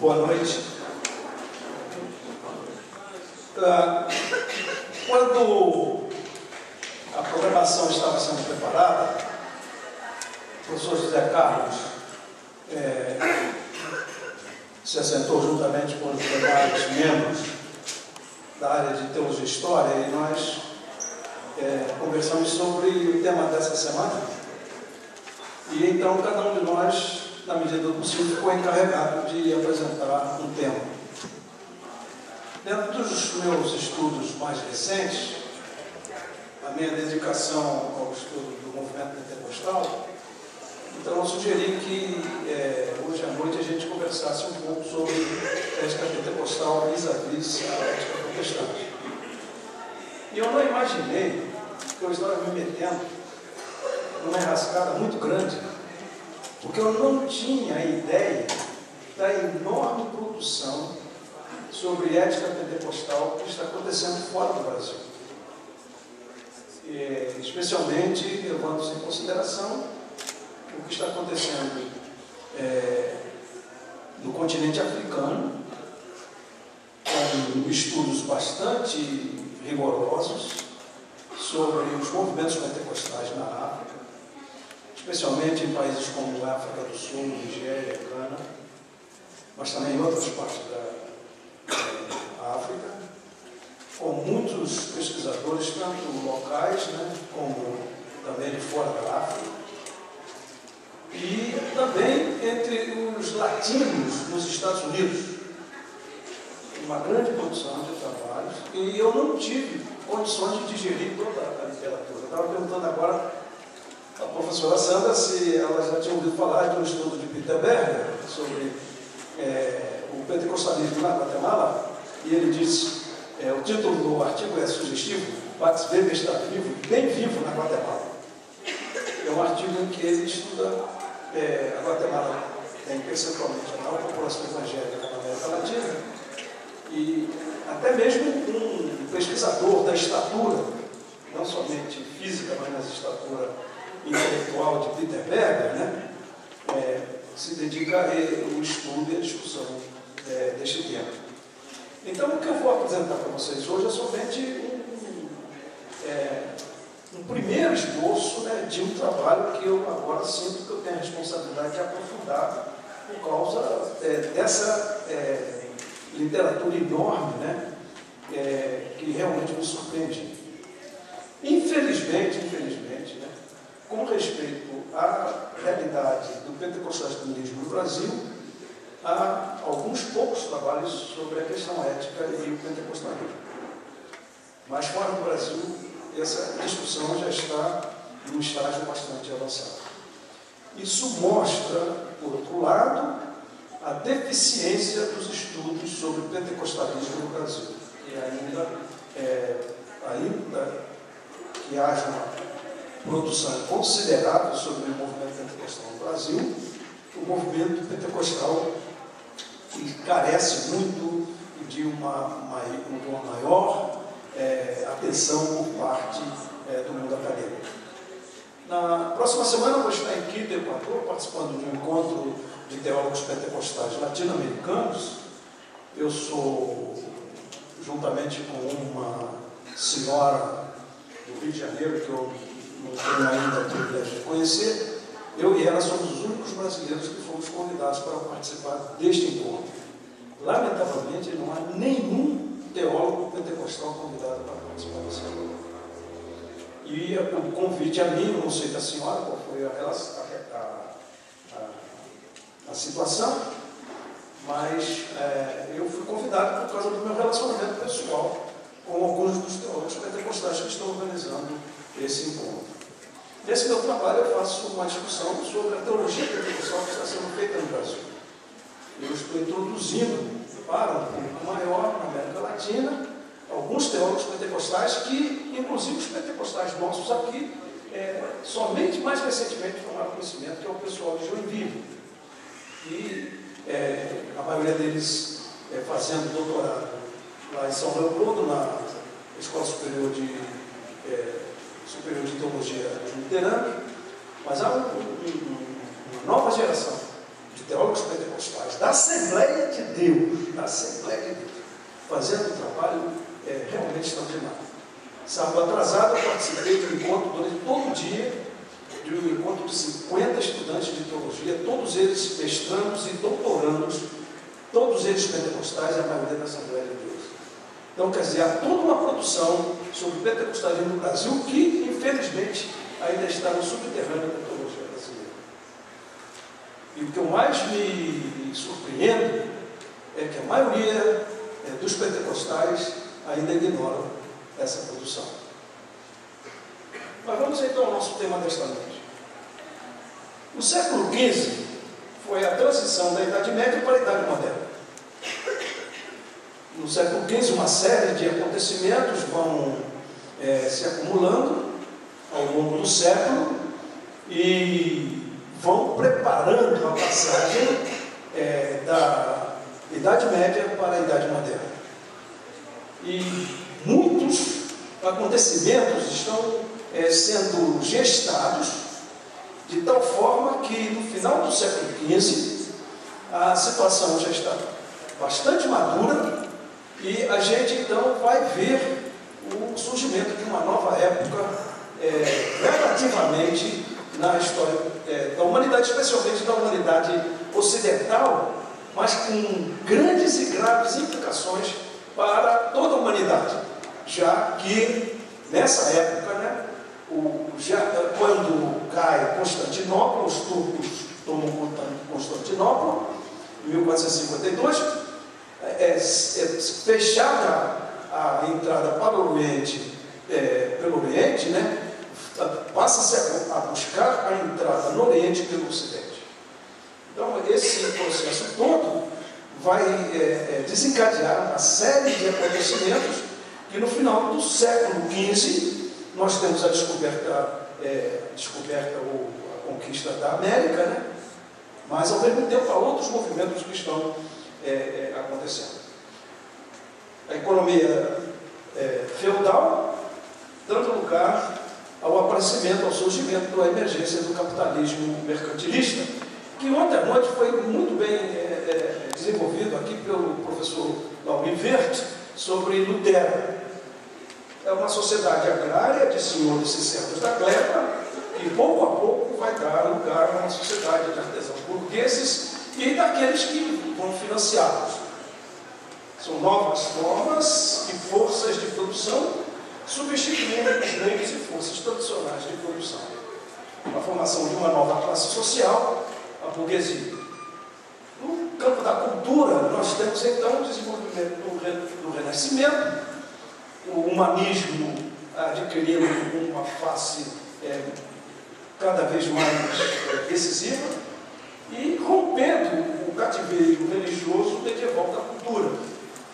Boa noite. Quando a programação estava sendo preparada, o professor José Carlos se assentou juntamente com os demais membros da área de Teologia e História e nós conversamos sobre o tema dessa semana. E então cada um de nós, na medida do possível, ficou encarregado de apresentar um tema. Dentro dos meus estudos mais recentes, a minha dedicação ao estudo do movimento pentecostal, então eu sugeri que hoje à noite a gente conversasse um pouco sobre a ética pentecostal vis-à-vis a ética protestante. E eu não imaginei que eu estava me metendo numa enrascada muito grande, porque eu não tinha a ideia da enorme produção sobre ética pentecostal que está acontecendo fora do Brasil. Especialmente levando-se em consideração o que está acontecendo no continente africano, com estudos bastante rigorosos sobre os movimentos pentecostais na África, especialmente em países como a África do Sul, Nigéria, Gana, mas também em outras partes da África, com muitos pesquisadores, tanto locais, como também de fora da África, e também entre os latinos nos Estados Unidos. Uma grande produção de trabalhos, e eu não tive condições de digerir toda a literatura. Eu estava perguntando agora à professora Sandra se ela já tinha ouvido falar de um estudo de Peter Berger sobre o pentecostalismo na Guatemala, e ele disse, o título do artigo é sugestivo: Max Weber está vivo, bem vivo na Guatemala. É um artigo em que ele estuda a Guatemala, tem percentualmente a maior população evangélica na América Latina, e até mesmo um pesquisador da estatura, não somente física, mas estatura intelectual de Peter Berger, se dedica ao estudo e à discussão deste tema. Então, o que eu vou apresentar para vocês hoje é somente um primeiro esboço de um trabalho que eu agora sinto que eu tenho a responsabilidade de aprofundar por causa dessa literatura enorme, que realmente me surpreende. Infelizmente, com respeito à realidade do pentecostalismo no Brasil, há alguns poucos trabalhos sobre a questão ética e o pentecostalismo. Mas fora do Brasil, essa discussão já está num estágio bastante avançado. Isso mostra, por outro lado, a deficiência dos estudos sobre o pentecostalismo no Brasil. E ainda que haja uma produção considerável sobre o movimento pentecostal no Brasil, o movimento pentecostal carece muito de uma maior atenção por parte do mundo acadêmico. Na próxima semana eu vou estar em Quito, Equador, participando de um encontro de teólogos pentecostais latino-americanos. Eu sou, juntamente com uma senhora do Rio de Janeiro, que eu não tenho ainda o privilégio de conhecer, eu e ela somos os únicos brasileiros que fomos convidados para participar deste encontro. Lamentavelmente, não há nenhum teólogo pentecostal convidado para participar desse encontro. E o convite a mim, eu não sei da senhora qual foi a situação, mas eu fui convidado por causa do meu relacionamento pessoal com alguns dos teólogos pentecostais que estão organizando esse encontro. Nesse meu trabalho eu faço uma discussão sobre a teologia pentecostal que está sendo feita no Brasil. Eu estou introduzindo para um público maior na América Latina alguns teólogos pentecostais que, inclusive os pentecostais nossos aqui, somente mais recentemente tomaram conhecimento, que é o pessoal de Joinville. E a maioria deles fazendo doutorado lá em São Leopoldo, na Escola Superior de Teologia Luterana, mas há uma nova geração de teólogos pentecostais da Assembleia de Deus, da Assembleia de Deus, fazendo um trabalho realmente extraordinário. Sábado atrasado, eu participei de um encontro durante todo o dia, de um encontro de 50 estudantes de teologia, todos eles mestrandos e doutorandos, todos eles pentecostais, a maioria da Assembleia de Deus. Então, quer dizer, há toda uma produção sobre o pentecostalismo no Brasil que, infelizmente, ainda está no subterrâneo da teologia brasileira. E o que eu mais me surpreendo é que a maioria dos pentecostais ainda ignoram essa produção. Mas vamos então ao nosso tema desta noite. O século XV foi a transição da Idade Média para a Idade Moderna. No século XV, uma série de acontecimentos vão se acumulando ao longo do século e vão preparando a passagem da Idade Média para a Idade Moderna. E muitos acontecimentos estão sendo gestados de tal forma que no final do século XV a situação já está bastante madura e a gente então vai ver o surgimento de uma nova época relativamente na história da humanidade, especialmente da humanidade ocidental, mas com grandes e graves implicações para toda a humanidade, já que nessa época, quando cai Constantinopla, os turcos tomam Constantinopla, em 1452, fechada a entrada para o Oriente, pelo Oriente, passa-se a buscar a entrada no Oriente pelo Ocidente. Então, esse processo todo vai desencadear uma série de acontecimentos que no final do século XV nós temos a descoberta ou a conquista da América, mas ao mesmo tempo há outros movimentos que estão acontecendo. A economia feudal dando lugar ao aparecimento, ao surgimento, à emergência do capitalismo mercantilista, que ontem à noite foi muito bem desenvolvido aqui pelo professor Laurin Vert sobre Lutero. É uma sociedade agrária de senhores e servos da gleba, que pouco a pouco vai dar lugar a uma sociedade de artesãos burgueses e daqueles que vão financiá-los. São novas formas e forças de produção substituindo os meios e forças tradicionais de produção. A formação de uma nova classe social, a burguesia. No campo da cultura, nós temos então o desenvolvimento do Renascimento, o humanismo adquirindo uma face cada vez mais decisiva e rompendo o cativeiro religioso medieval da cultura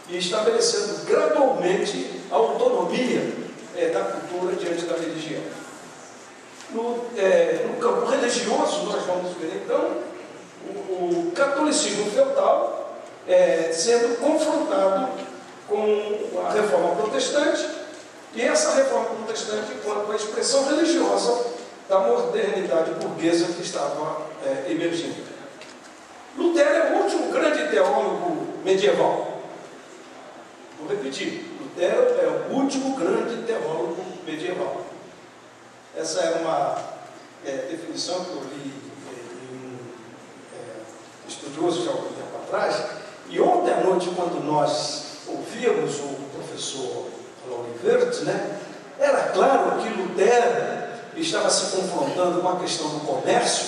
e estabelecendo gradualmente a autonomia da cultura diante da religião. No campo religioso, nós vamos ver então o catolicismo feudal sendo confrontado com a reforma protestante, e essa reforma protestante enquanto a expressão religiosa da modernidade burguesa que estava emergindo. Lutero é o último grande teólogo medieval. Vou repetir, Lutero é o último grande teólogo medieval. Essa é uma definição que eu li em um estudioso já há algum tempo atrás, e ontem à noite, quando nós ouvíamos o professor Laurin Vert, era claro que Lutero estava se confrontando com a questão do comércio,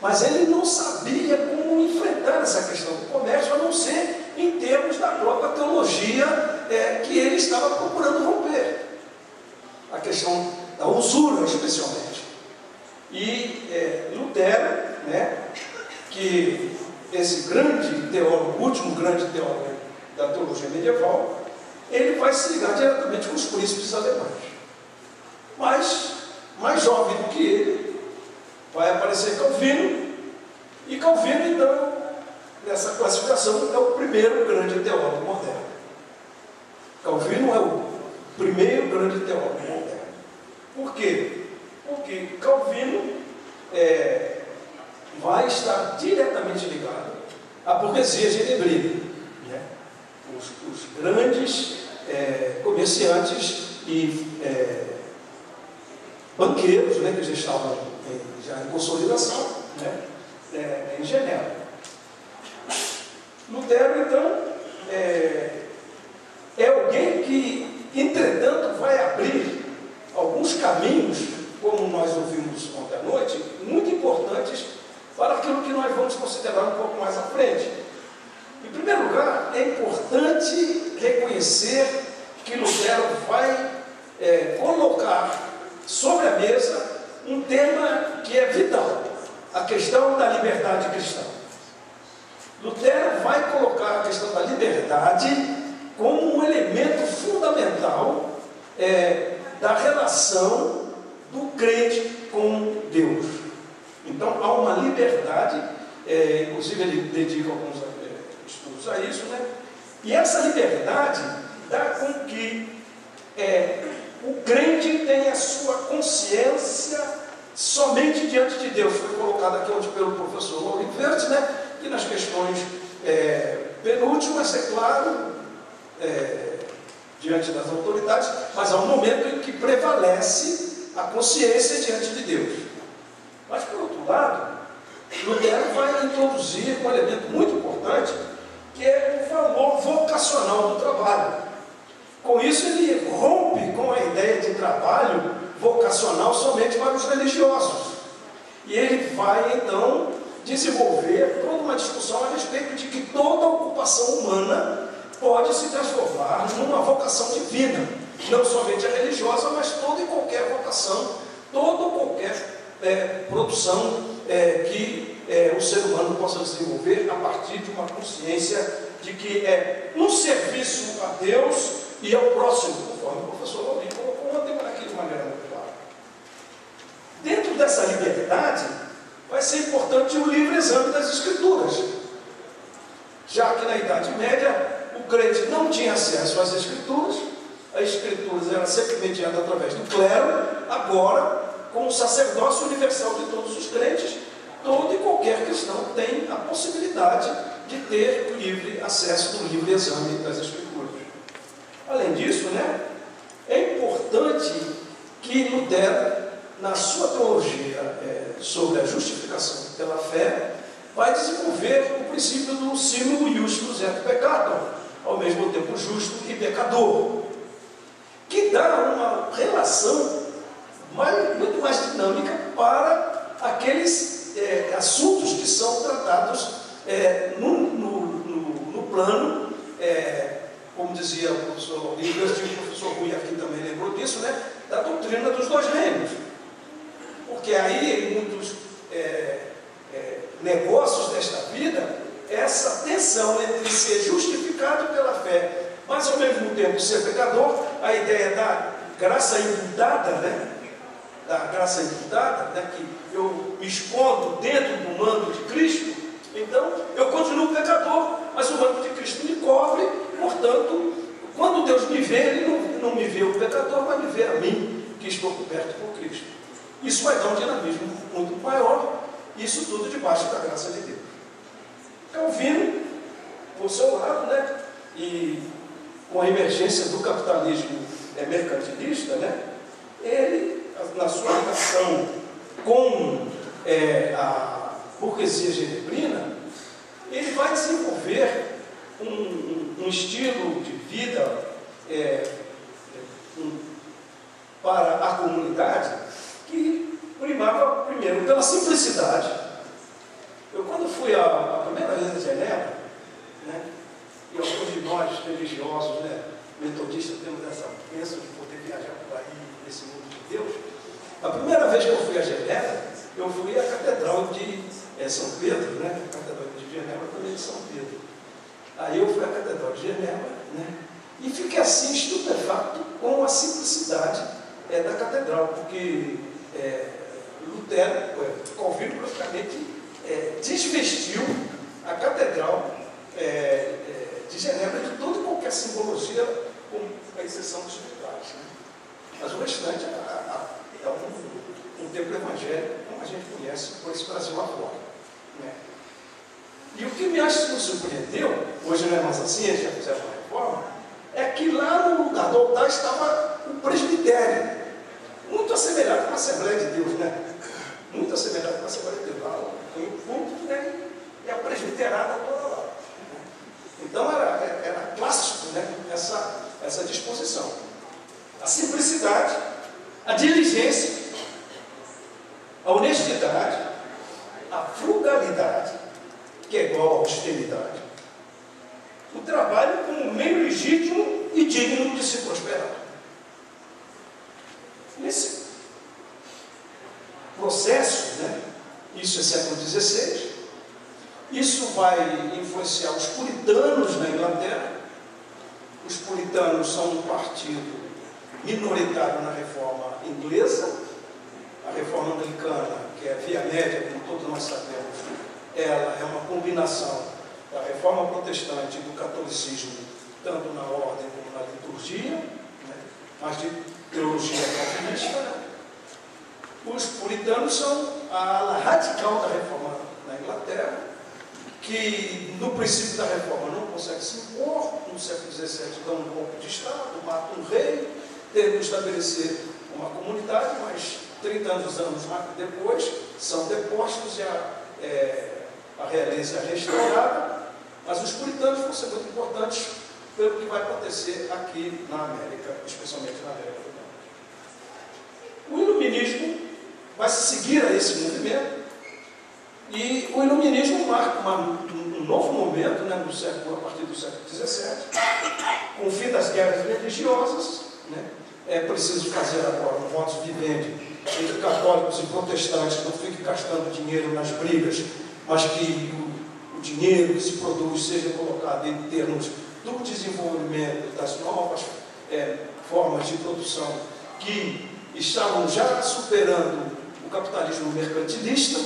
mas ele não sabia como enfrentar essa questão do comércio, a não ser em termos da própria teologia que ele estava procurando romper. A questão da usura, especialmente. E Lutero, que esse grande teólogo, o último grande teólogo da teologia medieval, ele vai se ligar diretamente com os príncipes alemães. Mas, mais jovem do que ele, vai aparecer Calvino, e Calvino, então, nessa classificação, é o primeiro grande teólogo moderno. Calvino é o primeiro grande teólogo moderno. Por quê? Porque Calvino vai estar diretamente ligado a burguesia genebrina, né? Os grandes comerciantes e banqueiros, né, que já estavam já em consolidação, né, em Genebra. Lutero, então, é alguém que, entretanto, vai abrir alguns caminhos, como nós ouvimos ontem à noite, muito importantes para aquilo que nós vamos considerar um pouco mais à frente. Em primeiro lugar, é importante reconhecer que Lutero vai colocar sobre a mesa um tema que é vital, a questão da liberdade cristã. Lutero vai colocar a questão da liberdade como um elemento fundamental da relação do crente com Deus. Então, há uma liberdade, inclusive ele dedica alguns estudos a isso, né? E essa liberdade dá com que o crente tenha a sua consciência somente diante de Deus. Foi colocado aqui hoje pelo professor Oliveira, né? Que nas questões penúltimas, é claro, diante das autoridades, mas há um momento em que prevalece a consciência diante de Deus. Mas, por outro lado, Lutero vai introduzir um elemento muito importante, que é o valor vocacional do trabalho. Com isso, ele rompe com a ideia de trabalho vocacional somente para os religiosos. E ele vai, então, desenvolver toda uma discussão a respeito de que toda ocupação humana pode se transformar numa vocação divina. Não somente a religiosa, mas toda e qualquer vocação, toda ou qualquer produção que o ser humano possa desenvolver a partir de uma consciência de que é um serviço a Deus e ao próximo, conforme o professor Laurinho colocou ontem aqui de maneira muito clara. Dentro dessa liberdade, vai ser importante o livre exame das Escrituras, já que na Idade Média o crente não tinha acesso às Escrituras, as Escrituras eram sempre mediadas através do clero. Agora, com o sacerdócio universal de todos os crentes, todo e qualquer cristão tem a possibilidade de ter livre acesso do livre exame das Escrituras. Além disso, né, é importante que Lutero, na sua teologia sobre a justificação pela fé, vai desenvolver o princípio do simul justus et peccator, ao mesmo tempo justo e pecador, que dá uma relação muito mais dinâmica para aqueles assuntos que são tratados no plano, como dizia o professor Laurinho, e o professor Rui aqui também lembrou disso, né, da doutrina dos dois reinos. Porque aí, em muitos negócios desta vida, essa tensão entre ser justificado pela fé, mas ao mesmo tempo ser pecador, a ideia da graça imputada, né? Da graça imputada, né? Que eu me escondo dentro do manto de Cristo, então eu continuo pecador, mas o manto de Cristo me cobre, portanto, quando Deus me vê, Ele não me vê o pecador, mas me vê a mim, que estou coberto por Cristo. Isso vai dar um dinamismo muito maior, isso tudo debaixo da graça de Deus. Calvino, por seu lado, né, e com a emergência do capitalismo mercantilista, né, ele, na sua relação com a burguesia genebrina, ele vai desenvolver um estilo de vida para a comunidade que primava primeiro pela simplicidade. Eu, quando fui a primeira vez a Genebra, né, e alguns de nós religiosos, né, metodistas, temos essa bênção de poder viajar por aí nesse mundo de Deus. A primeira vez que eu fui a Genebra, eu fui à Catedral de São Pedro, né, a Catedral de Genebra também de São Pedro. Aí eu fui à Catedral de Genebra, né, e fiquei assim estupefacto com a simplicidade da catedral, porque Lutero, Calvino, praticamente desvestiu a Catedral de Genebra de toda e qualquer simbologia, com a exceção dos pilares, né? Mas o restante é um templo evangélico, como a gente conhece por esse Brasil afora, né? E o que me surpreendeu, hoje não é mais assim, eles já fizeram uma reforma, é que lá no lugar do altar estava o presbitério, muito assemelhado com a Assembleia de Deus, né? Muito assemelhado com a Assembleia de Deus. Lá tem o púlpito, né? E a presbiterada toda lá. Então era clássico, né? Essa disposição. A simplicidade, a diligência, a honestidade, a frugalidade, que é igual à austeridade, o trabalho como meio legítimo e digno de se prosperar. Nesse processo, né, isso é século XVI, isso vai influenciar os puritanos na Inglaterra. Os puritanos são um partido minoritário na reforma inglesa. A reforma anglicana, que é a via média, como todos nós sabemos, ela é uma combinação da reforma protestante e do catolicismo, tanto na ordem como na liturgia, né? Mas de teologia calvinista. Né? Os puritanos são a ala radical da reforma na Inglaterra, que no princípio da reforma não consegue se impor. No século XVII dão um golpe de Estado, matam um rei, tentam estabelecer uma comunidade, mas 30 anos depois são depostos e a realeza é restaurada. Mas os puritanos vão ser muito importantes pelo que vai acontecer aqui na América, especialmente na América do Norte. O iluminismo vai se seguir a esse movimento, e o iluminismo marca um novo momento, né, a partir do século XVII, com o fim das guerras religiosas. Né? É preciso fazer agora um modus vivendi entre católicos e protestantes, não fique gastando dinheiro nas brigas, mas que o dinheiro que se produz seja colocado em termos do desenvolvimento das novas formas de produção que estavam já superando o capitalismo mercantilista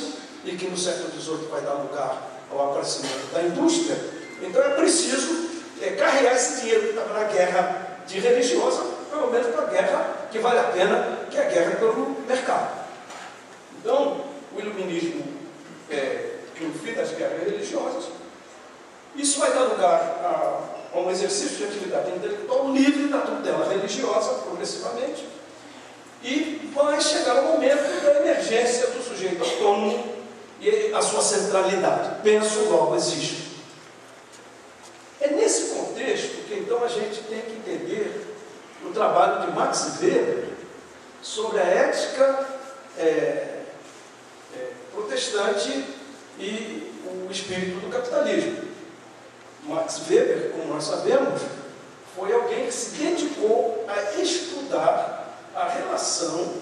e que no século XVIII vai dar lugar ao aparecimento da indústria. Então é preciso carregar esse dinheiro que estava na guerra de religiosa, pelo menos para a guerra que vale a pena, que é a guerra pelo mercado. Então, o iluminismo no fim das guerras religiosas, isso vai dar lugar a um exercício de atividade intelectual livre da tutela religiosa, progressivamente, e vai chegar o momento da emergência do sujeito autônomo e a sua centralidade. Penso, logo existo. É nesse contexto que então a gente tem que entender o trabalho de Max Weber sobre a ética protestante e o espírito do capitalismo. Max Weber, como nós sabemos, foi alguém que se dedicou a estudar a relação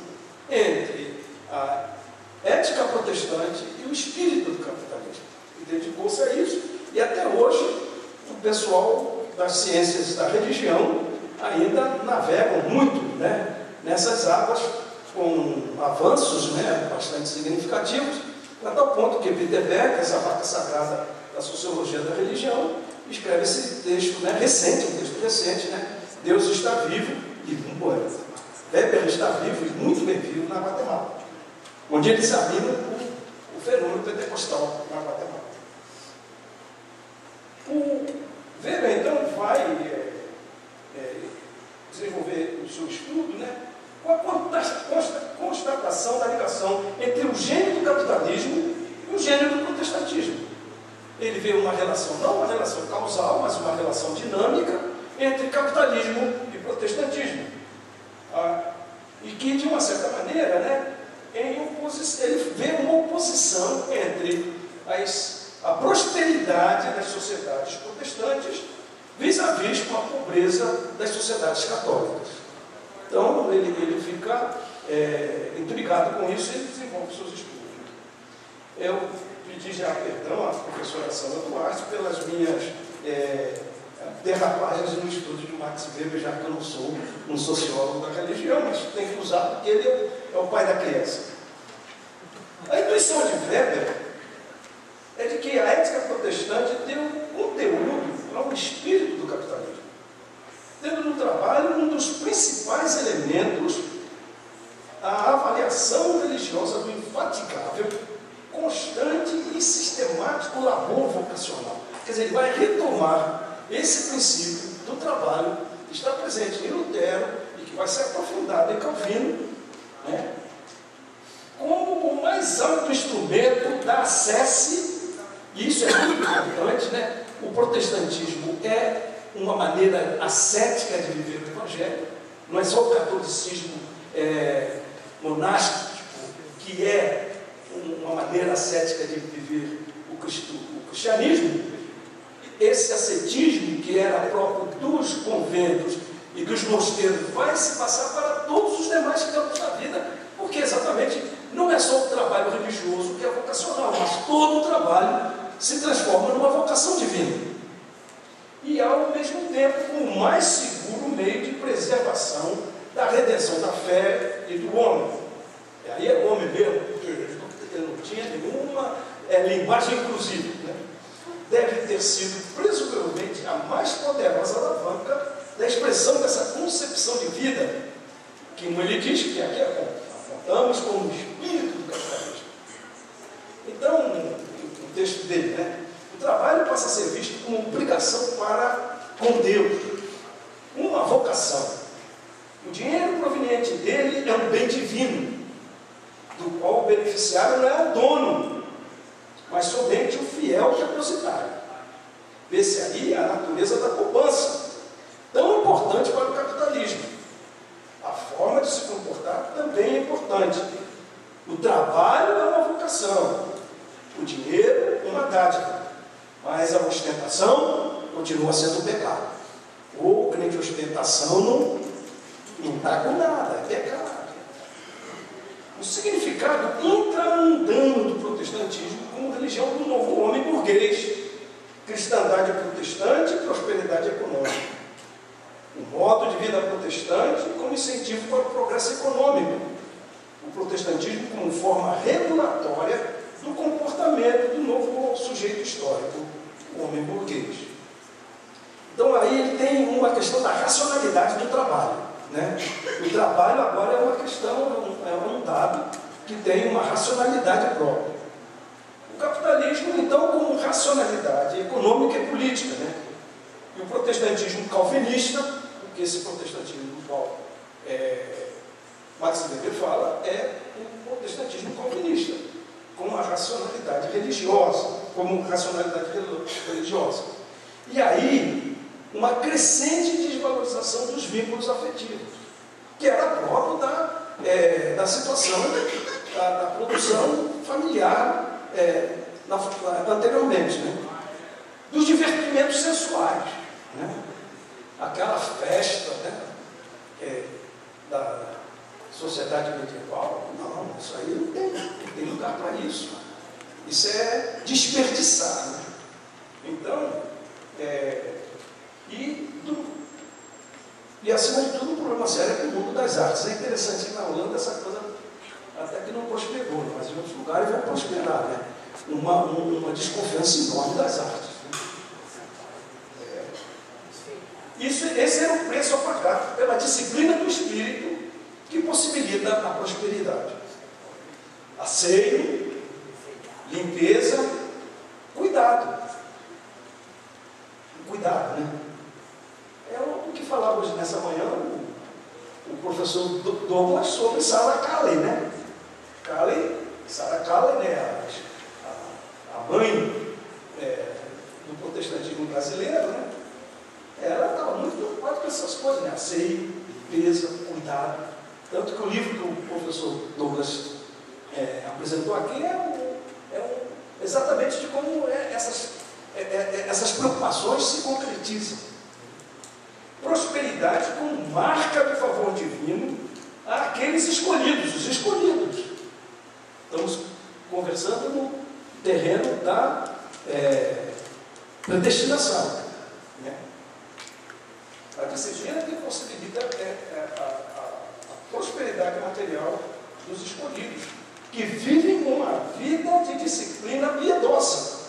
entre a ética protestante e o espírito do capitalismo. E dedicou-se a isso, e até hoje o pessoal das ciências da religião ainda navegam muito, né, nessas águas, com avanços, né, bastante significativos, a tal ponto que Peter Beck, essa vaca sagrada da sociologia da religião, escreve esse texto, né, recente, um texto recente, né, Deus está vivo e vambora. Weber está vivo e muito bem vivo na Guatemala, onde ele examina o fenômeno pentecostal na Guatemala. O Weber, então, vai desenvolver o seu estudo, né, com a constatação da ligação entre o gênio do capitalismo e o gênio do protestantismo. Ele vê uma relação, não uma relação causal, mas uma relação dinâmica entre capitalismo e protestantismo. E que, de uma certa maneira, né, ele vê uma oposição entre a prosperidade das sociedades protestantes vis-à-vis com a pobreza das sociedades católicas. Então, ele fica intrigado com isso e desenvolve seus estudos. Eu pedi já perdão à professora Sandra Duarte pelas minhas derrapagens no estudo de Max Weber, já que eu não sou um sociólogo da religião, mas tem que usar porque ele é o pai da criança. A intuição de Weber é de que a ética protestante tem um conteúdo para um espírito do capitalismo, tendo no trabalho um dos principais elementos a avaliação religiosa do infatigável, constante e sistemático labor vocacional retomar esse princípio do trabalho que está presente em Lutero e que vai ser aprofundado em Calvino, né, como o mais alto instrumento da acesse, e isso é muito importante, né? O protestantismo é uma maneira ascética de viver o Evangelho, não é só o catolicismo monástico, que é uma maneira ascética de viver o cristianismo. Esse ascetismo, que era próprio dos conventos e dos mosteiros, vai se passar para todos os demais campos da vida, porque exatamente não é só o trabalho religioso que é vocacional, mas todo o trabalho se transforma numa vocação divina. E ao mesmo tempo o mais seguro meio de preservação da redenção da fé e do homem. E aí é homem mesmo, porque ele não tinha nenhuma linguagem inclusiva, né? Deve ter sido presumivelmente a mais poderosa alavanca da expressão dessa concepção de vida, que ele diz que aqui apontamos como o espírito do capitalismo. Então, o texto dele, né? O trabalho passa a ser visto como uma obrigação para com Deus, uma vocação. O dinheiro proveniente dele é um bem divino, do qual o beneficiário não é o dono, mas somente o fiel depositário. Vê-se aí a natureza da poupança, tão importante para o capitalismo. A forma de se comportar também é importante. O trabalho é uma vocação, o dinheiro uma dádiva, mas a ostentação continua sendo um pecado. O crente ostentação não está com nada, é pecado. O significado intramundano do protestantismo como religião do novo homem burguês, cristandade protestante e prosperidade econômica. O modo de vida protestante como incentivo para o progresso econômico. O protestantismo como forma regulatória do comportamento do novo sujeito histórico, o homem burguês. Então aí ele tem uma questão da racionalidade do trabalho, né? O trabalho agora é uma questão, é um dado que tem uma racionalidade própria. O capitalismo, então, como racionalidade econômica e política, né? E o protestantismo calvinista, porque esse protestantismo do qual Max Weber fala, é o protestantismo calvinista, com a racionalidade religiosa, como racionalidade religiosa. E aí, uma crescente desvalorização dos vínculos afetivos, que era próprio da situação da produção familiar anteriormente, né? Dos divertimentos sensuais, né? Aquela festa, né? Da sociedade medieval, não, isso aí não tem lugar para isso. Isso é desperdiçar, né? Então, e acima de tudo, um problema sério é o mundo das artes. É interessante que na Holanda essa coisa até que não prosperou, mas em outros lugares vai prosperar, né? Uma desconfiança enorme das artes, né? Esse era o preço a pagar pela disciplina do espírito que possibilita a prosperidade. Asseio, limpeza, cuidado. Cuidado, né? É o que falava hoje nessa manhã o professor Douglas sobre Sarah Calley, né? Sarah Calley, né? A mãe do protestantismo brasileiro, né? Ela estava muito preocupada com essas coisas, né? Asseio, limpeza, cuidado. Tanto que o livro que o professor Douglas apresentou aqui exatamente de como essas preocupações se concretizam. Prosperidade como marca de favor divino àqueles escolhidos, os escolhidos. Estamos conversando no terreno da predestinação, né? A disciplina que possibilita a prosperidade material dos escolhidos, que vivem uma vida de disciplina piedosa,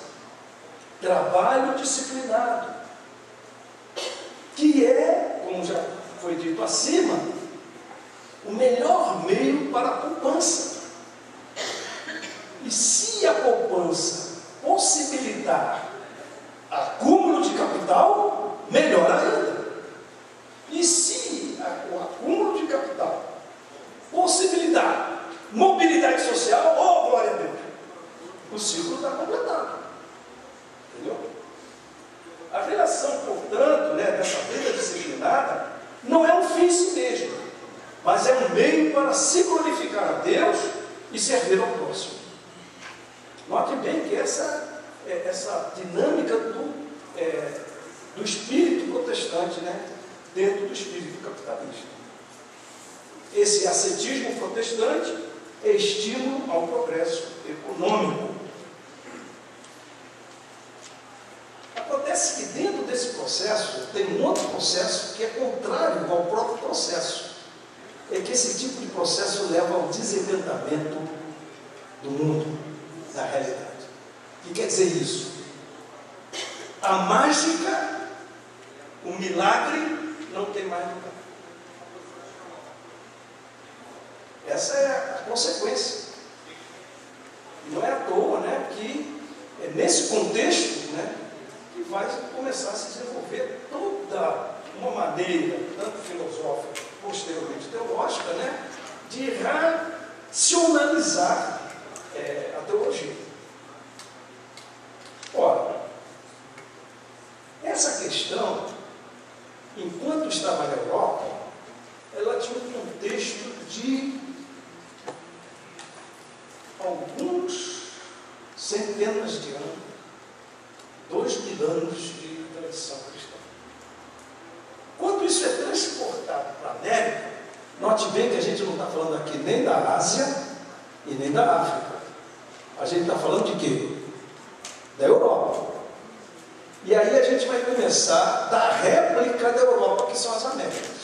trabalho disciplinado, que é, como já foi dito acima, o melhor meio para a poupança. E se a poupança possibilitar acúmulo de capital, melhor ainda. E se o acúmulo de capital, possibilidade, mobilidade social, oh glória a Deus, o ciclo está completado. Entendeu? A relação, portanto, dessa vida disciplinada não é um fim em si mesmo, mas é um meio para se glorificar a Deus e servir ao próximo. Note bem que essa dinâmica do espírito protestante, dentro do espírito capitalista. Esse ascetismo protestante é estímulo ao progresso econômico. Acontece que dentro desse processo tem um outro processo que é contrário ao próprio processo. É que esse tipo de processo leva ao desencantamento do mundo, da realidade. O que quer dizer isso? A mágica, o milagre não tem mais lugar. Essa é a consequência. Não é à toa, que é nesse contexto, que vai começar a se desenvolver toda uma maneira, tanto filosófica, posteriormente teológica, de racionalizar a teologia. Ora, essa questão, enquanto estava na Europa, ela tinha um contexto de alguns centenas de anos, 2000 anos de tradição cristã. Quando isso é transportado para a América, note bem que a gente não está falando aqui nem da Ásia e nem da África. A gente está falando de quê? Da Europa. E aí a gente vai começar da réplica da Europa, que são as Américas.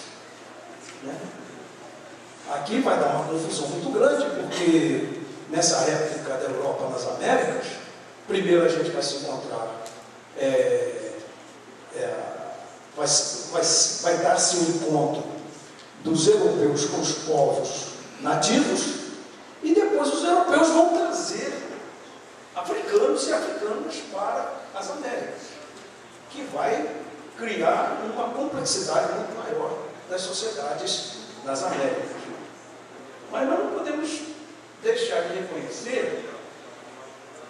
Aqui vai dar uma confusão muito grande, porque nessa réplica da Europa nas Américas, primeiro a gente vai se encontrar, vai dar-se um encontro dos europeus com os povos nativos, e depois os europeus vão trazer africanos e africanas para as Américas, que vai criar uma complexidade muito maior das sociedades das Américas. Mas nós não podemos deixar de reconhecer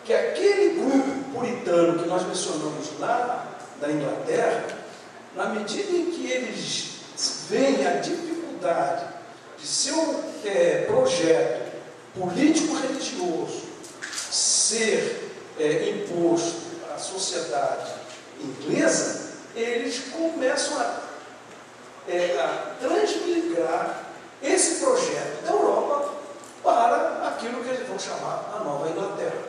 que aquele grupo puritano que nós mencionamos lá da Inglaterra, na medida em que eles veem a dificuldade de seu projeto político-religioso ser imposto à sociedade inglesa, eles começam a transmigrar esse projeto da Europa para aquilo que eles vão chamar a Nova Inglaterra.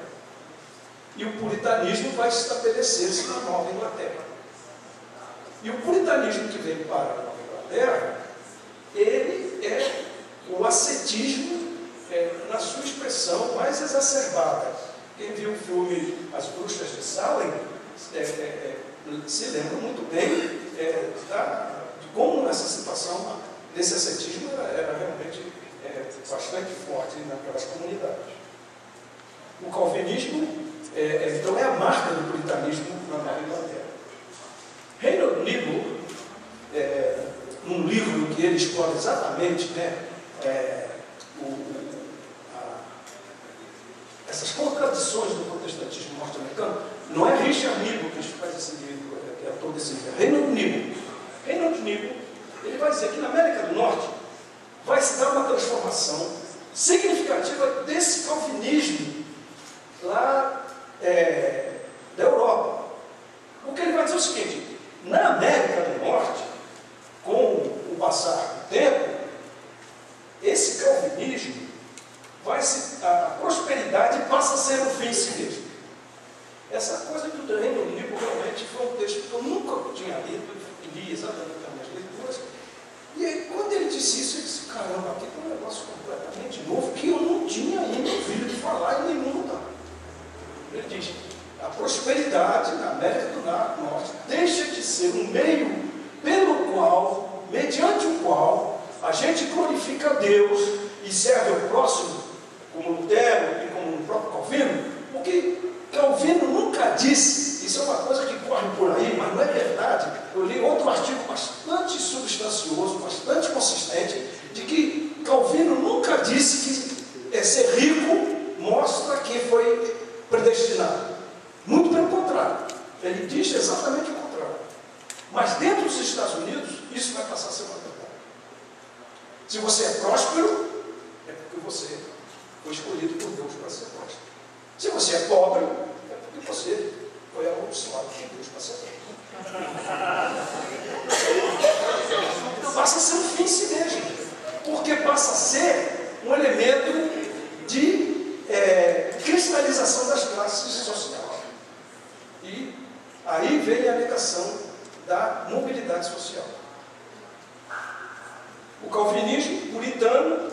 E o puritanismo vai estabelecer-se na Nova Inglaterra. E o puritanismo que vem para a Nova Inglaterra, ele é o ascetismo na sua expressão mais exacerbada. Quem viu o filme As Bruxas de Salem se lembra muito bem de como essa situação desse ascetismo era realmente bastante forte naquelas comunidades. O calvinismo, então, é a marca do puritanismo na Nova Inglaterra. Reinhold Niebuhr, num livro que ele explora exatamente essas contradições do protestantismo norte-americano, não é Richard Niebuhr que faz esse livro, que é todo esse livro, é Reinhold Niebuhr. Reinhold Niebuhr, ele vai dizer que na América do Norte vai se dar uma transformação significativa desse calvinismo lá da Europa. Porque ele vai dizer o seguinte: na América do Norte, com o passar do tempo, esse calvinismo a prosperidade passa a ser um fim em si mesmo. Essa coisa do Reinhold Niebuhr realmente foi um texto que eu nunca tinha lido, li exatamente as minhas leituras. E aí, quando ele disse isso, eu disse: caramba, aqui tem um negócio completamente novo que eu não tinha ainda ouvido falar em nenhum lugar. Ele diz: a prosperidade na América do Norte deixa de ser um meio pelo qual, mediante o qual, a gente glorifica a Deus e serve ao próximo, como Lutero e como o próprio Calvino, porque Calvino nunca disse, isso é uma coisa que corre por aí, mas não é verdade. eu li outro artigo bastante substancioso, bastante consistente, de que Calvino nunca disse que ser rico mostra que foi predestinado. Muito pelo contrário. Ele diz exatamente o contrário. Mas dentro dos Estados Unidos, isso vai passar a ser uma verdade. Se você é próspero, é porque você foi escolhido por Deus para ser próspero. Se você é pobre, é porque você foi amaldiçoado por Deus para ser pobre. Passa a ser um fim em si mesmo, porque passa a ser um elemento de cristalização das classes sociais. E aí vem a negação da mobilidade social. O calvinismo puritano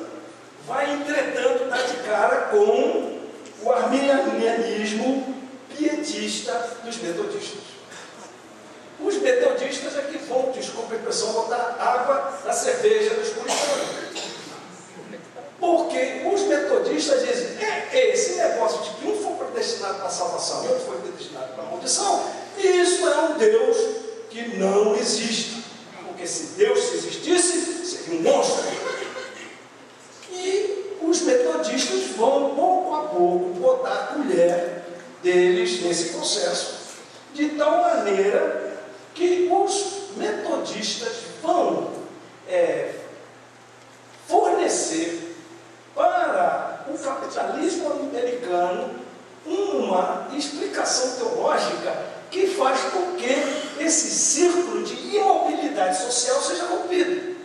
vai, entretanto, dar de cara com o arminianismo pietista dos metodistas. Os metodistas é que vão, desculpa a expressão, botar água na cerveja dos puritanos. Porque os metodistas dizem, esse negócio de que um foi predestinado para a salvação e outro foi predestinado para a maldição, isso é um Deus que não existe. Porque se Deus existisse, seria um monstro. E os metodistas vão, pouco a pouco, botar a colher deles nesse processo, de tal maneira que os metodistas vão fornecer para o capitalismo americano uma explicação teológica que faz com que esse círculo de imobilidade social seja rompido.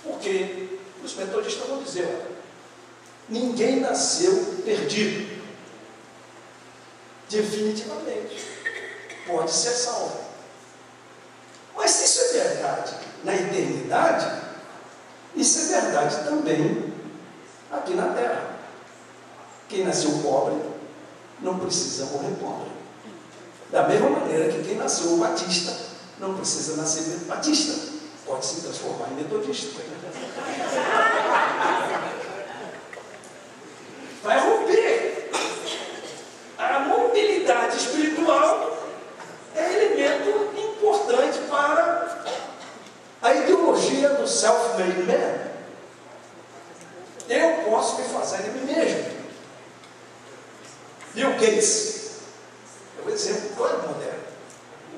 Porque os metodistas vão dizer, olha, ninguém nasceu perdido. Definitivamente. Pode ser salvo. Mas se isso é verdade na eternidade, isso é verdade também aqui na Terra. Quem nasceu pobre não precisa morrer pobre. Da mesma maneira que quem nasceu batista não precisa nascer batista. Pode se transformar em metodista. Vai romper. A mobilidade espiritual é elemento importante para a ideologia do self-made man. Eu posso me fazer de mim mesmo. Bill Gates é um exemplo todo moderno.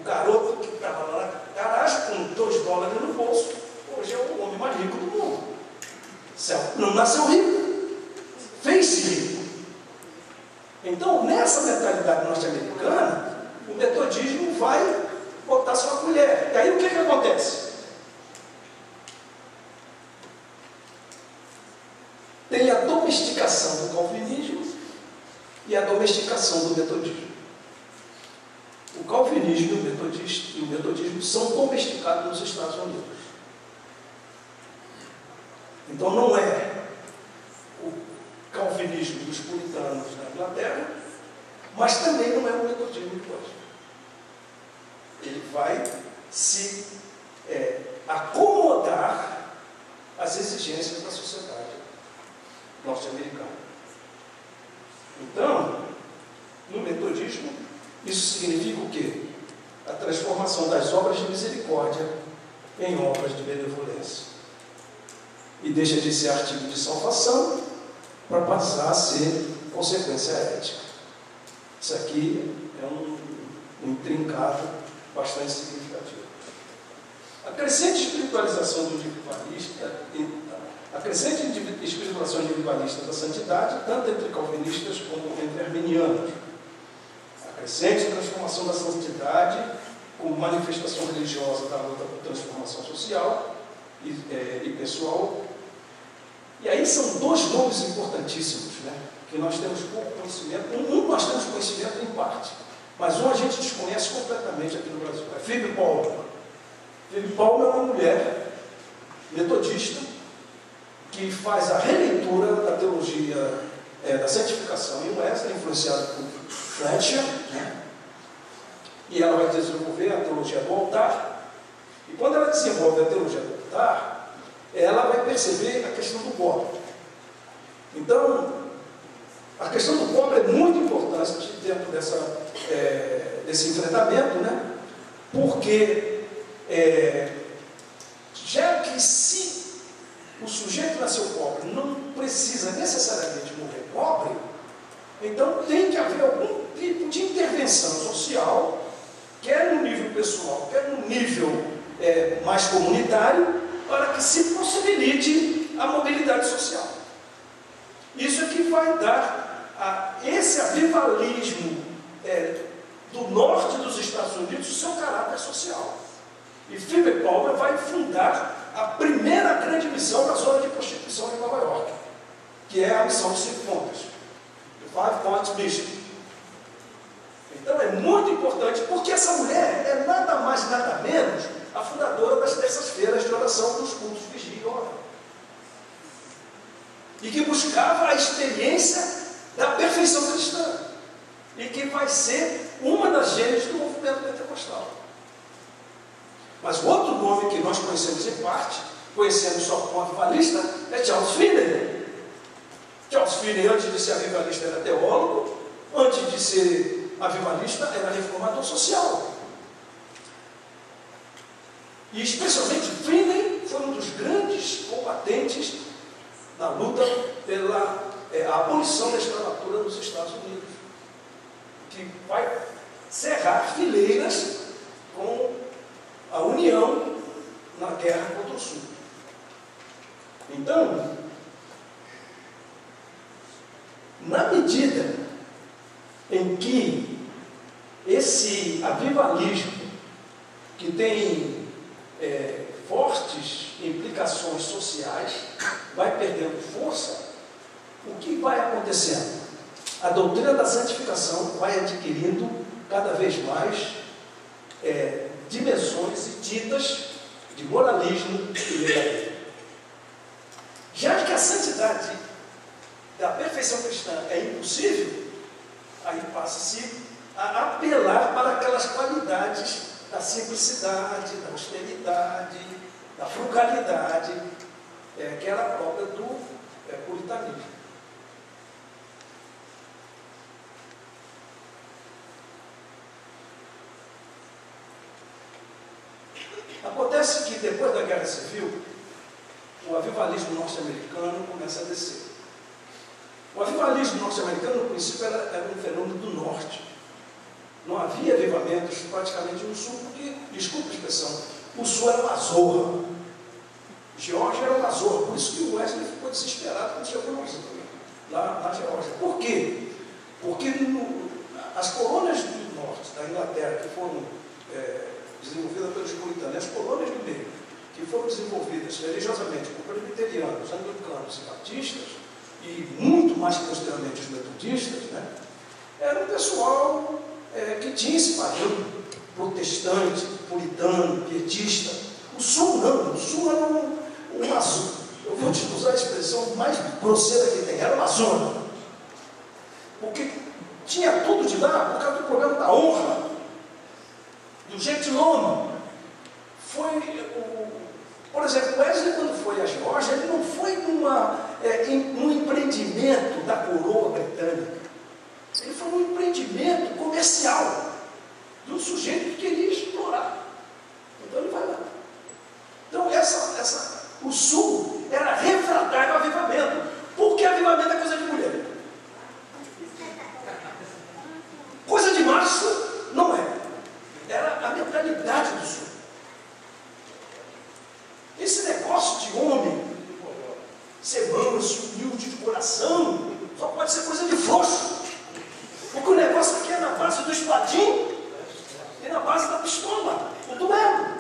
O garoto que estava lá na garagem com $2 no bolso, hoje é o homem mais rico do mundo. Não nasceu rico, fez-se rico. Então, nessa mentalidade norte-americana, o metodismo vai botar sua colher. E aí o que acontece? Tem a domesticação do calvinismo e a domesticação do metodismo. O calvinismo e o metodismo são domesticados nos Estados Unidos. Então não é o calvinismo dos puritanos na Inglaterra, mas também não é o metodismo de hoje. Ele vai se acomodar às exigências da sociedade norte-americana. Então, no metodismo, isso significa o quê? A transformação das obras de misericórdia em obras de benevolência. E deixa de ser artigo de salvação para passar a ser consequência ética. Isso aqui é um intrincado bastante significativo. A crescente espiritualização do individualista, a crescente espiritualização individualista da santidade, tanto entre calvinistas como entre arminianos. A crescente transformação da santidade como manifestação religiosa da luta por transformação social e pessoal. E aí são dois nomes importantíssimos, né, que nós temos pouco conhecimento. Um nós temos conhecimento em parte, mas um a gente desconhece completamente aqui no Brasil. É Phoebe Palmer. Phoebe Palmer é uma mulher metodista que faz a releitura da teologia da santificação em Wesley, influenciada por Fletcher, né? E ela vai desenvolver a teologia do altar. E quando ela desenvolve a teologia do altar, ela vai perceber a questão do pobre. Então, a questão do pobre é muito importante dentro desse enfrentamento, né? Porque, já que se o sujeito nasceu pobre não precisa necessariamente morrer pobre, então tem que haver algum tipo de intervenção social, quer no nível pessoal, quer no nível mais comunitário, para que se possibilite a mobilidade social. Isso é que vai dar a esse avivalismo do norte dos Estados Unidos o seu caráter social. E Phoebe Palmer vai fundar a primeira grande missão na zona de prostituição de Nova York, que é a missão de 5 pontos, the 5 Points Mission. Então é muito importante, porque essa mulher é nada mais, nada menos a fundadora das terças-feiras de oração dos cultos de vigia e hora, e que buscava a experiência da perfeição cristã, e que vai ser uma das gênesis do movimento pentecostal. Mas o outro nome que nós conhecemos em parte, conhecendo só como avivalista, é Charles Finney. Charles Finney, antes de ser avivalista, era teólogo, antes de ser avivalista, era reformador social. E especialmente Finney foi um dos grandes combatentes na luta pela abolição da escravatura nos Estados Unidos, que vai cerrar fileiras com a União na guerra contra o Sul. Então, na medida em que esse avivalismo, que tem fortes implicações sociais, vai perdendo força, o que vai acontecendo? A doutrina da santificação vai adquirindo cada vez mais dimensões e tintas de moralismo e legalismo. Já que a santidade da perfeição cristã é impossível, aí passa-se a apelar para aquelas qualidades da simplicidade, da austeridade, da frugalidade, que era própria do puritanismo. Acontece que depois da Guerra Civil, o avivalismo norte-americano começa a descer. O avivalismo norte-americano, no princípio, era um fenômeno do norte. Não havia avivamentos praticamente no sul, porque, desculpa a expressão, o sul era uma zorra. Geórgia era uma zorra, por isso que o Wesley ficou desesperado quando chegou lá na Geórgia. Por quê? Porque as colônias do norte, da Inglaterra, que foram desenvolvidas pelos puritanos, as colônias do meio, que foram desenvolvidas religiosamente por presbiterianos, anglicanos e batistas, e muito mais posteriormente os metodistas, era um pessoal que tinha esse padrão protestante, puritano, pietista. O sul não, o sul era uma zona, eu vou te usar a expressão mais grosseira que tem, era uma zona, porque tinha tudo de lá por causa do problema da honra, do gentilhomem. Por exemplo, Wesley, quando foi à Geórgia, ele não foi num empreendimento da coroa britânica, ele foi num empreendimento comercial de um sujeito que queria explorar. Então ele vai lá. Então o sul era refratário ao avivamento, porque avivamento é coisa de mulher. Coisa de macho não é. Era a mentalidade do sul. Esse negócio de homem ser manso, humilde de coração, só pode ser coisa de frouxo. Porque o negócio aqui é na base do espadinho e na base da pistola, o duelo.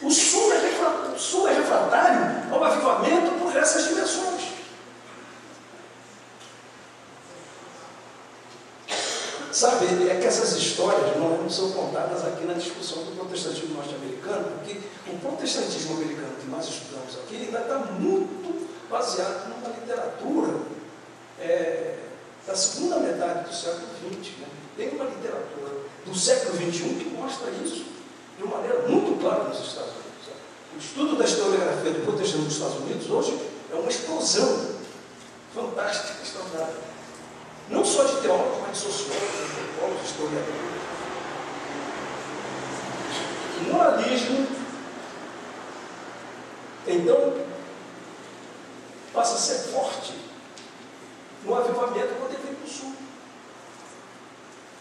O sul é refratário ao avivamento por essas dimensões. Sabe, é que essas histórias não são contadas aqui na discussão do protestantismo norte-americano, porque o protestantismo americano que nós estudamos aqui ainda está muito baseado numa literatura da segunda metade do século XX. Tem uma literatura do século XXI que mostra isso de uma maneira muito clara nos Estados Unidos. O estudo da historiografia do protestantismo nos Estados Unidos hoje é uma explosão fantástica, extraordinária. Não só de teólogos, mas de sociólogos, antropólogos, historiadores. liberalismo, então, passa a ser forte no avivamento quando ele vem para o sul.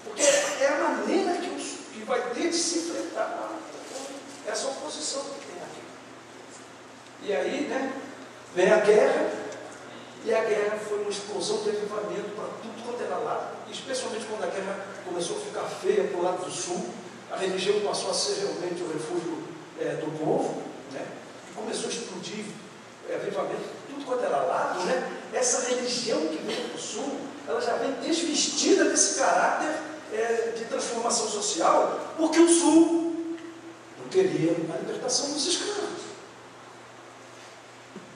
Porque é a maneira que vai ter de se enfrentar essa oposição que tem aqui. E aí, né, vem a guerra, e a guerra foi uma explosão de avivamento para tudo quanto era lado, especialmente quando a guerra começou a ficar feia para o lado do sul, a religião passou a ser realmente o refúgio do povo, né, e começou a explodir avivamento, tudo quanto era lado, né, essa religião que vem do sul, ela já vem desvestida desse caráter de transformação social, porque o sul não queria a libertação dos escravos.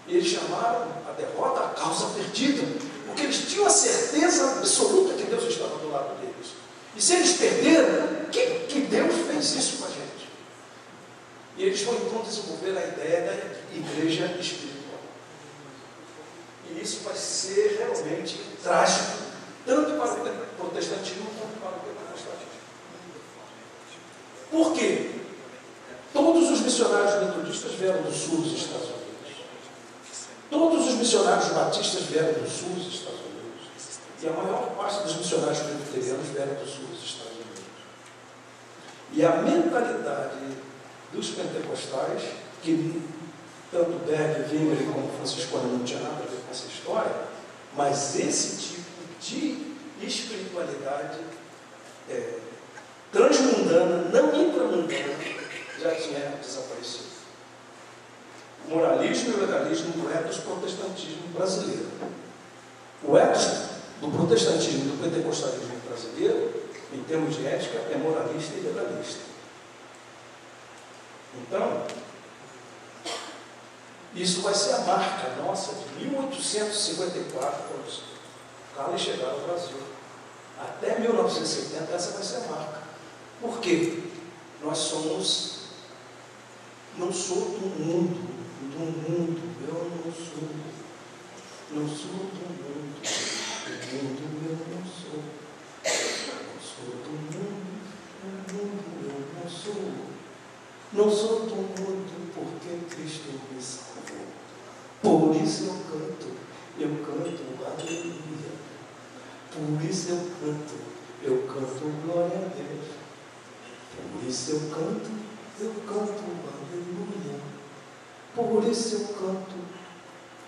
E eles chamaram a derrota a causa perdida, porque eles tinham a certeza absoluta que Deus estava do lado deles. E se eles perderam, que Deus fez isso com a gente? E eles vão então desenvolver a ideia da igreja espiritual. E isso vai ser realmente trágico, tanto para o protestantismo quanto para o pentecostalismo. Por quê? Todos os missionários metodistas vieram do sul dos Estados Unidos. Todos os missionários batistas vieram do sul dos Estados Unidos. E a maior parte dos missionários presbiterianos vieram do sul dos Estados Unidos. E a mentalidade dos pentecostais, que tanto Berg, Wimmer como Franciscano não tinha nada a ver com essa história, mas esse tipo de espiritualidade transmundana, não intramundana, já tinha desaparecido. O moralismo e o legalismo do ethos protestantismo brasileiro. O ethos do protestantismo e do pentecostalismo brasileiro, em termos de ética, é moralista e legalista. Então, isso vai ser a marca nossa de 1854, quando os Carlos chegaram ao Brasil. Até 1970, essa vai ser a marca. Por quê? Nós somos, não sou do mundo, eu não sou do mundo eu não sou. Não sou do mundo eu não sou. Não sou do mundo porque Cristo me salvou. Por isso eu canto aleluia. Por isso eu canto glória a Deus. Por isso eu canto aleluia. Por isso eu canto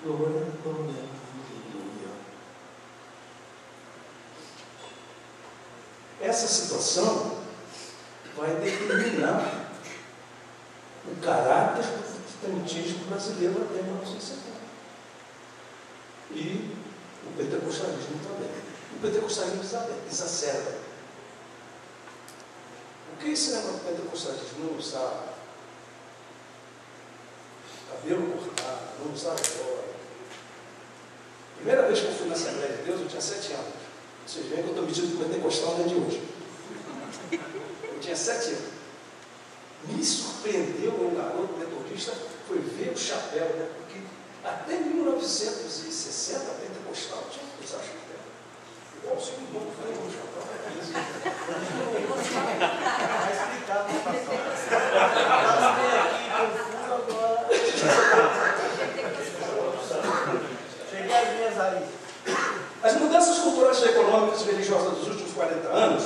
glória, aleluia. Essa situação vai determinar o caráter do protestantismo brasileiro até 1970. E o pentecostalismo também. O pentecostalismo exacerba. O que esse negócio do pentecostalismo? Não usar cabelo cortado, não usar joia. Primeira vez que eu fui na Assembleia de Deus, eu tinha 7 anos. Vocês veem que eu estou metido com pentecostal desde hoje. Eu tinha 7 anos. Me surpreendeu, um garoto metodista, foi ver o chapéu, né? Porque até 1960, pentecostal tinha que usar chapéu. Igual o segundo mundo foi o chapéu na camisa. Vai explicar no passado. Confuso agora. Cheguei às minhas aí. As mudanças culturais, econômicas e religiosas dos últimos 40 anos,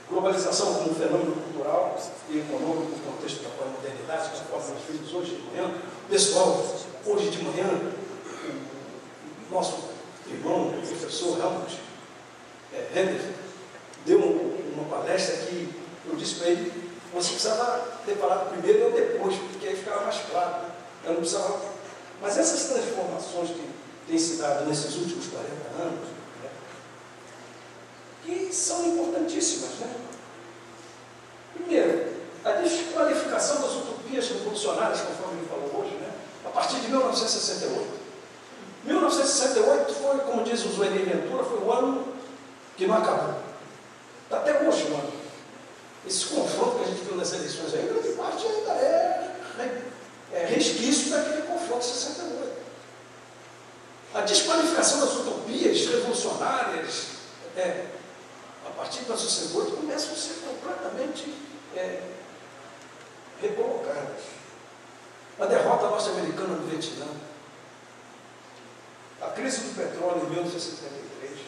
globalização como fenômeno cultural e econômico no contexto da pós-modernidade, conforme nós vimos hoje de manhã, pessoal, hoje de manhã, o nosso irmão, o professor Helmut Henderson, deu uma palestra que eu disse para ele, você precisava ter falado primeiro ou depois, porque aí ficava mais claro, né? Eu não precisava. Mas essas transformações que têm se dado nesses últimos 40 anos, né, que são importantíssimas, né? Primeiro, a desqualificação das utopias revolucionárias, conforme ele falou hoje, né, a partir de 1968. 1968 foi, como diz o Zueni Ventura, foi o ano que não acabou. Está até hoje o ano. Esse confronto que a gente viu nas eleições aí, grande parte ainda é resquício daquele confronto de 68. A desqualificação das utopias revolucionárias, a partir de 1968, começam a ser completamente recolocadas. A derrota norte-americana no Vietnã, a crise do petróleo em 1973,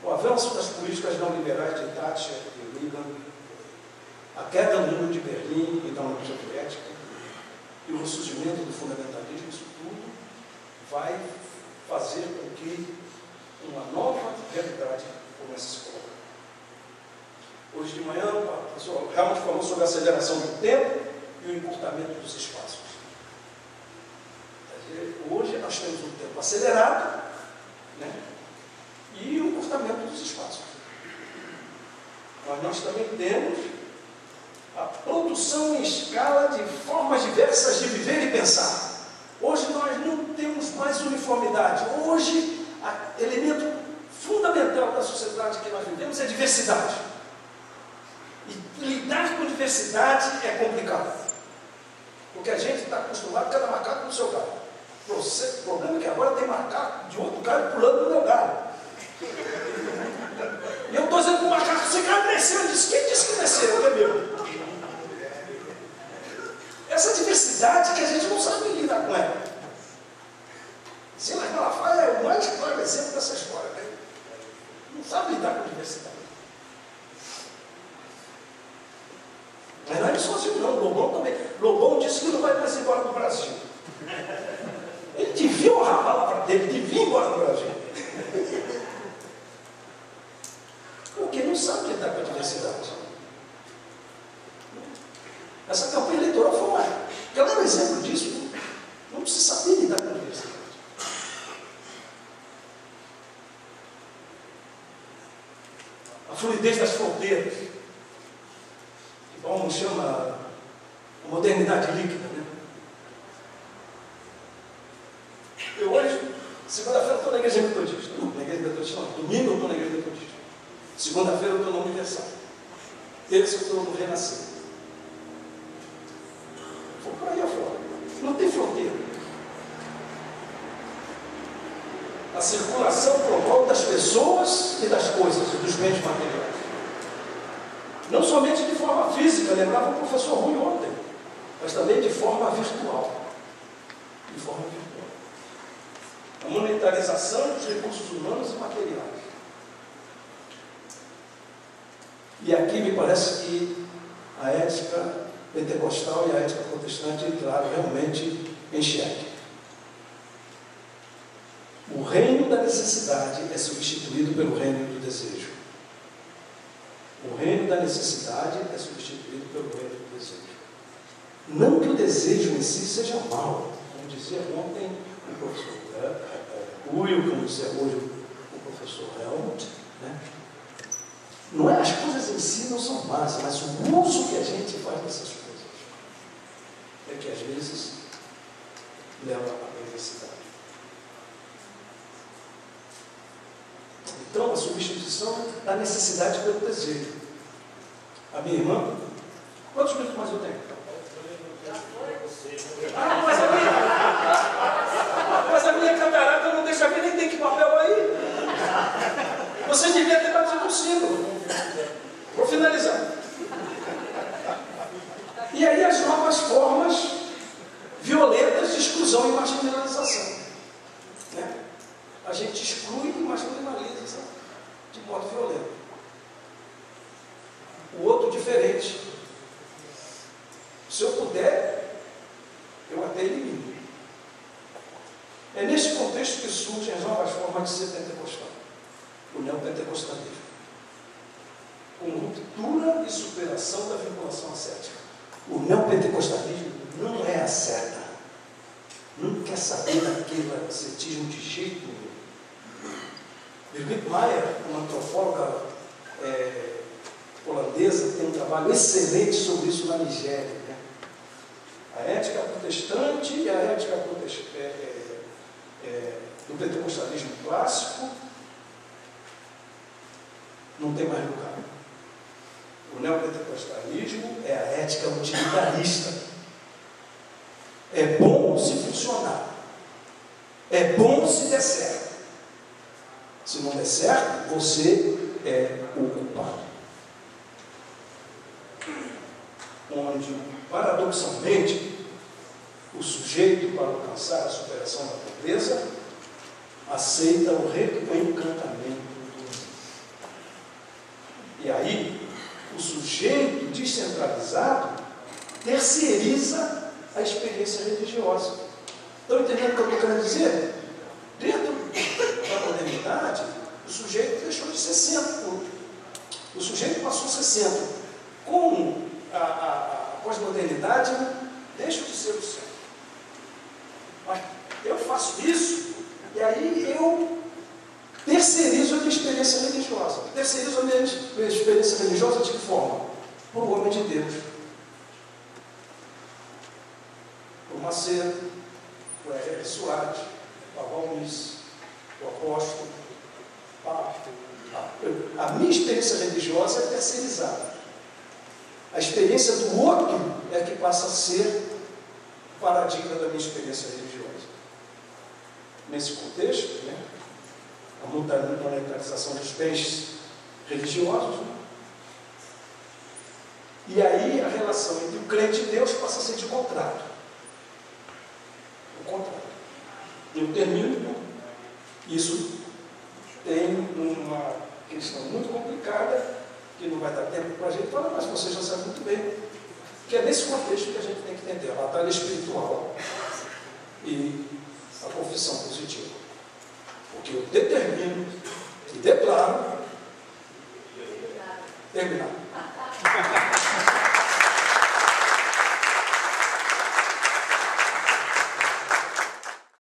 o avanço das políticas neoliberais de Thatcher e Reagan, a queda do muro de Berlim e da União Soviética e o ressurgimento do fundamentalismo, isso tudo vai fazer com que uma nova realidade comece a se colocar. Hoje de manhã, o professor Helmut falou sobre a aceleração do tempo e o encurtamento dos espaços. Quer dizer, hoje nós temos um tempo acelerado, né, e o encurtamento dos espaços. Mas nós também temos a produção em escala de formas diversas de viver e pensar. Hoje nós não temos mais uniformidade. Hoje, o elemento fundamental da sociedade que nós vivemos é diversidade. E lidar com diversidade é complicado. Porque a gente está acostumado a cada macaco no seu galho. O problema é que agora tem macaco de outro galho pulando no meu galho. E eu estou dizendo para o macaco, você cresceu. Ele disse, quem disse que cresceu? É meu. Essa diversidade que a gente não sabe lidar com ela. Silas Malafaia é o mais claro exemplo dessa história. Né? Não sabe lidar com diversidade. Mas não é ele sozinho não, Lobão também. Lobão disse que não vai mais embora do Brasil. Ele devia honrar a palavra dele, devia ir embora do Brasil. Porque não sabe lidar com a diversidade. Essa campanha eleitoral foi uma claro exemplo disso. Não se sabia lidar com a diversidade. A fluidez das fronteiras, que Paulo chama a modernidade líquida, né? Eu hoje, segunda-feira, estou na igreja metodista. Não, na igreja metodista não. Domingo eu estou na igreja metodista. Segunda-feira eu estou na Universal. Terça eu estou no Renascer. Vou por aí afora. Não tem fronteira. A circulação promove das pessoas e das coisas, e dos bens materiais. Não somente de forma física, lembrava o professor Rui ontem, mas também de forma virtual. De forma virtual. A monetarização dos recursos humanos e materiais. E aqui me parece que a ética pentecostal e a ética protestante entraram realmente em xeque. O reino da necessidade é substituído pelo reino do desejo. O reino da necessidade é substituído pelo reino do desejo. Não que o desejo em si seja mau, como dizia ontem o professor Will, como dizia hoje o professor Helmut, né? Não é, as coisas em si não são más, mas o uso que a gente faz dessas coisas é que às vezes leva à perversidade. Então, a substituição da necessidade pelo desejo. A minha irmã, quantos minutos mais eu tenho? Mas a minha catarata não deixa ver, nem tem que papel aí. Você devia ter batido um sino. Vou finalizar. E aí as novas formas violentas de exclusão e marginalização. Né? A gente exclui e marginaliza de modo violento. O outro diferente. Se eu puder, eu até elimino. É neste contexto que surgem as novas formas de ser pentecostal. O neopentecostalismo. Com ruptura e superação da vinculação ascética. O neopentecostalismo não é asceta. Não quer saber daquele ascetismo de jeito nenhum. Birgit Meyer, uma antropóloga holandesa, tem um trabalho excelente sobre isso na Nigéria. Né? A ética protestante e a ética do pentecostalismo clássico não tem mais lugar. O neopentecostalismo é a ética utilitarista. É bom se funcionar. É bom se der certo. Se não der certo, você é o culpado. onde, paradoxalmente, o sujeito, para alcançar a superação da pobreza, aceita o reencantamento do mundo. E aí, o sujeito descentralizado terceiriza a experiência religiosa. Estão entendendo o que eu estou querendo dizer? Dentro da modernidade, o sujeito deixou de ser centro. O sujeito passou a ser centro. Com a pós-modernidade, deixa de ser o centro. Mas eu faço isso, e aí eu terceirizo a minha experiência religiosa. Terceirizo a minha experiência religiosa de que forma? Para o homem de Deus. Para o Macedo, o R.R. Soares, o Valmis, o apóstolo. A minha experiência religiosa é terceirizada. A experiência do outro é que passa a ser o paradigma da minha experiência religiosa. Nesse contexto, né, a monetarização dos bens religiosos, né? E aí a relação entre o crente e Deus passa a ser de contrato. O contrato. Eu termino, né? Isso tem uma questão muito complicada, que não vai dar tempo para a gente falar, mas você já sabe muito bem, que é nesse contexto que a gente tem que entender a batalha espiritual e a confissão positiva. Porque eu determino e declaro terminar.